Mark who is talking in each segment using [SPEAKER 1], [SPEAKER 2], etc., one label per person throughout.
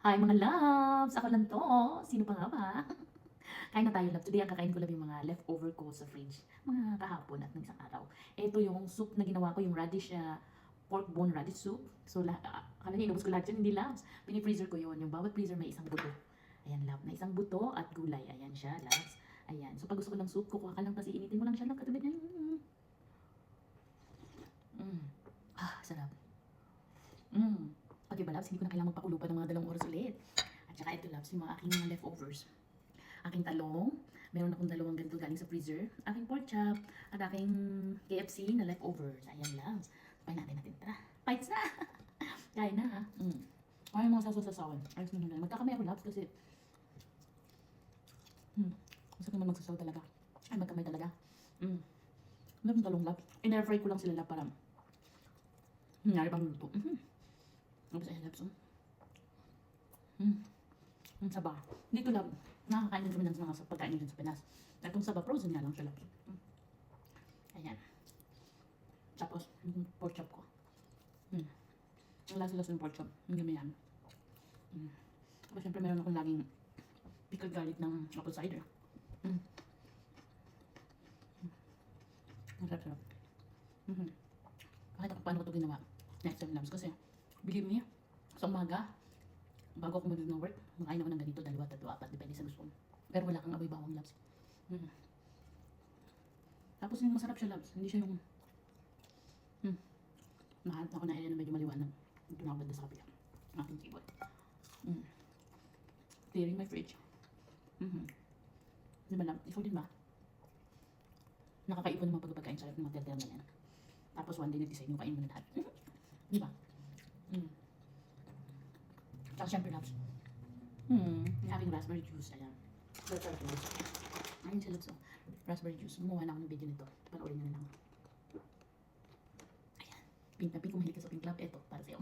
[SPEAKER 1] Hi mga loves! Ako lang to. Sino pa nga ba? Kain na tayo love. Today ang kakain ko lang yung mga leftover ko sa fridge. Mga kahapon at ng isang araw. Ito yung soup na ginawa ko, yung radish, pork bone radish soup. So, akala niya inubos ko lahat yun. Hindi loves. Pinifreezer ko yun. Yung bawat freezer may isang buto. Ayan love. Na isang buto at gulay. Ayan siya loves. Ayan. So, pag gusto ko ng soup, kukuha ka lang tapos iinitin mo lang siya lang katulad yan. Sarap. Okay ba, loves? Hindi ko na kailangan magpakulo pa ng mga 2 oras ulit. At saka ito, loves, yung mga aking mga leftovers. Aking talong. Meron akong 2 ganito galing sa freezer. Aking pork chop. At aking KFC na leftovers. Ayan, loves. Pain natin. Tara. Fights na! Kain na, ha? Ay, mga sasaw-sasawan. Ayos na naman. Magkakamay ako, loves, kasi gusto ko naman magsasaw talaga. Ay, magkamay talaga. Ano yung talong, loves? In-airfry ko lang sila, loves, para nangyari pang luto. Tapos ayan, loves. Ang saba. Dito lang, nakakain din kami ng mga pagkain din sa Pinas. At itong saba, frozen nga lang siya, loves. Ayan. Tapos, yung pork chop ko. Ang lasa-lasa ng pork chop. Ang gami yan. Tapos syempre meron akong laging pickled garlic ng apple cider. Ang sarap-sarap. Bakit ako paano ko ito ginawa? Next time, loves. Kasi, believe me, sa umaga, bago ako mag-ng work, makain ako ng ganito, 2, 3, 4, depende sa gusto mo. Pero wala kang amoy bawang, loves. Tapos yung masarap siya, loves. Hindi siya yung nahanap ako na area na medyo maliwanag. Ito na ako banda sa kapila. Ang aking keyboard. Clearing my fridge. Di ba, love? Ikaw din ba? Nakakaipon naman pagkain sarap ng mga tel-tel na yan. Tapos one day nag-decide yung kain mo na lahat. Di ba? Tapos syempre, loves. Yung aking raspberry juice. Ayan. Sarap yung juice. Ayun siya, loves. Raspberry juice. Gumawa na ako ng video nito. Panoorin nyo na lang. Ayan. Pink na pink. Kung mahilig ka sa pink love, eto. Para sa'yo.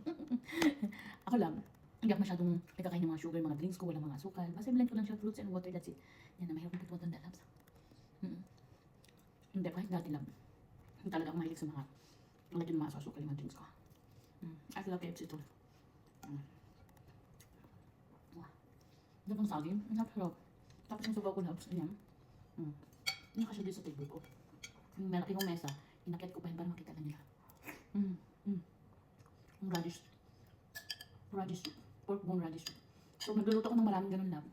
[SPEAKER 1] Ako lang. Hindi ako masyadong nagkakain ng mga sugar, mga drinks ko, walang mga asukal. Basta blend ko lang siya, fruits and water, that's it. Yan na, mahirap kong pagpatanda, loves. Hindi, kahit dati lang. Hindi talaga ako mahilig sa mga lagyan ng mga asukal yung mga drinks ko. I love KFC ito. Hindi pang saging, ang sarap. Tapos yung subaw ko, loves, ganyan. Nakasya din sa table ko. Yung malaki kong mesa, inakit ko pa yun para makita lang nila. Yung radish soup. Pork bone radish soup. So, nagluluto ko ng maraming ganun, love.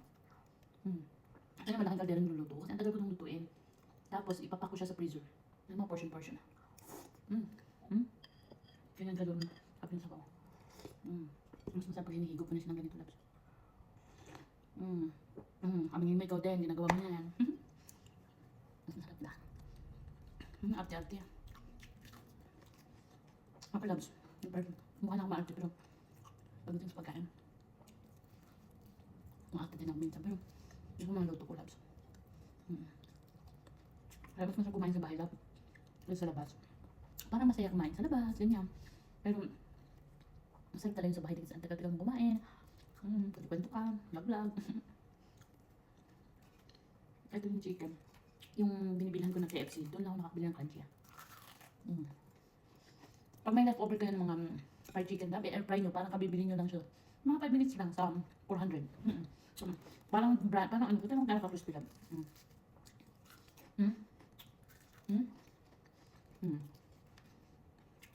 [SPEAKER 1] Kasi malaking kaldera niluluto ko. Kasi ang tagal ko nang lutuin. Tapos, ipapak ko siya sa freezer. Yung mga portion na. Ganyan ka doon. Sabi ng sabaw. Mas masarap pag hinihigop ko na siya ng ganito, loves. Kaming may ikaw din. Ginagawa mo na yan. Mas masarap na. Arte-arte. Ako, loves. Mukha na ako maarte, pero pagdating sa pagkain, maarte din ako minsan. Pero hindi ko maluto ko, loves. Kaya mas masarap kumain sa bahay, love. Kaya sa labas. Parang masaya kumain sa labas, ganyan. Pero masarap talaga sa bahay. Kasi ang tagal-tagal mo kumain. Kwento ka, vlog. Ito yung chicken. Yung binibilhan ko ng KFC, doon lang ako nakabili ng crunchy. Pag may leftover kayo ng mga fried chicken, air fry nyo, parang kabibili nyo lang siya. Mga 5 minutes lang sa 400. Parang ano, ito yung kaya ka-crispy lang.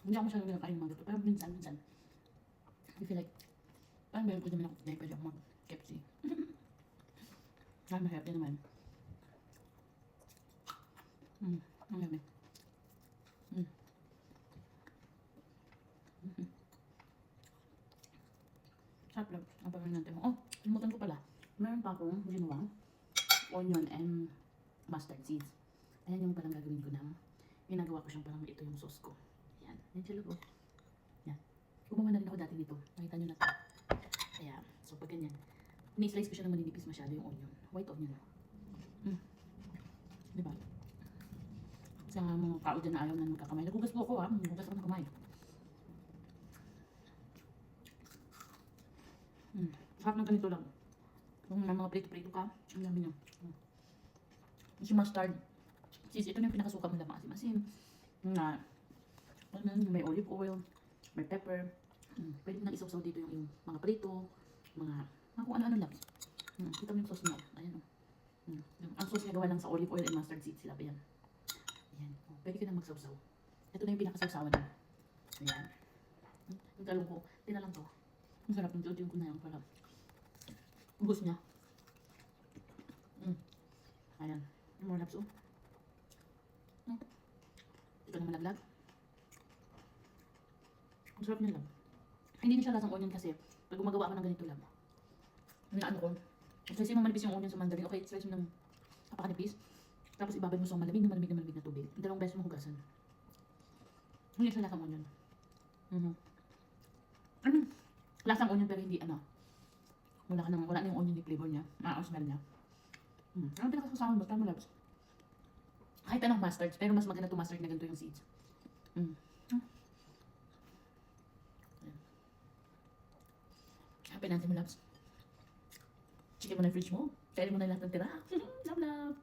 [SPEAKER 1] Hindi ako masyadong kinakain ng mga gato, pero minsan. I feel like, parang meron ko naman ako today, pwede ako mag-KFC. Kaya mahirap din naman. Ang yummy. Sarap lang. Ang pagkain natin. Limutan ko pala. Meron pa akong ginawang onion and mustard seeds. Ayan yung parang gagawin ko ng ginagawa ko siyang parang ito yung sauce ko. Ayan. Ayan siya logo. Ayan. Gumawa na rin ako dati dito. Nakita nyo na ito. Ayan. So pag ganyan. Ni-slice ko siya ng maninipis masyado yung onion. White onion. Diba? Sa mga tao dyan na ayaw na magkakamay. Nagugas po ako ha. Nagugas ako ng kamay. Sarap ng ganito lang. Kung may mga prito-prito ka, ang dami niya. Si mustard. Sis, ito na yung pinakasuka mo lang, asim-asim. Na, may olive oil, may pepper. Pwede mo nang isaw-saw dito yung mga prito, mga Kung ano-ano labs. Kita mo yung sauce niya. Ayan o. Ang sauce niya gawa lang sa olive oil and mustard seeds sila. Ayan. Ayan. Oh, pwede ka na magsawsaw. Ito na yung pinakasawsawan niya. Ayan. Yung talong ko. Tina lang to. Ang sarap ng tutin ko na yung parang ubos niya. Ayan. Yung more labs oh. Ito naman laglag. Ang sarap niya lang. Hindi na siya lasang onion kasi pag gumagawa ka ng ganito lang. Ano ko. Slice mo manipis yung onion sa mandarin. Okay, slice mo ng kapakanipis. Tapos ibabad mo sa malamig na tubig. Dalawang beses mo hugasan. Hindi siya lasang onion. Lasang onion pero hindi ano. Wala na yung onion ni flavor niya. Ang smell niya. Ano pinakasasama mo? Tama labs. Kahit anong mustard. Pero mas maganda to mustard na ganito yung seeds. Happy natin mo labs. Chicken mo na yung fridge mo. Kainin mo na lahat ng tira. Love, love.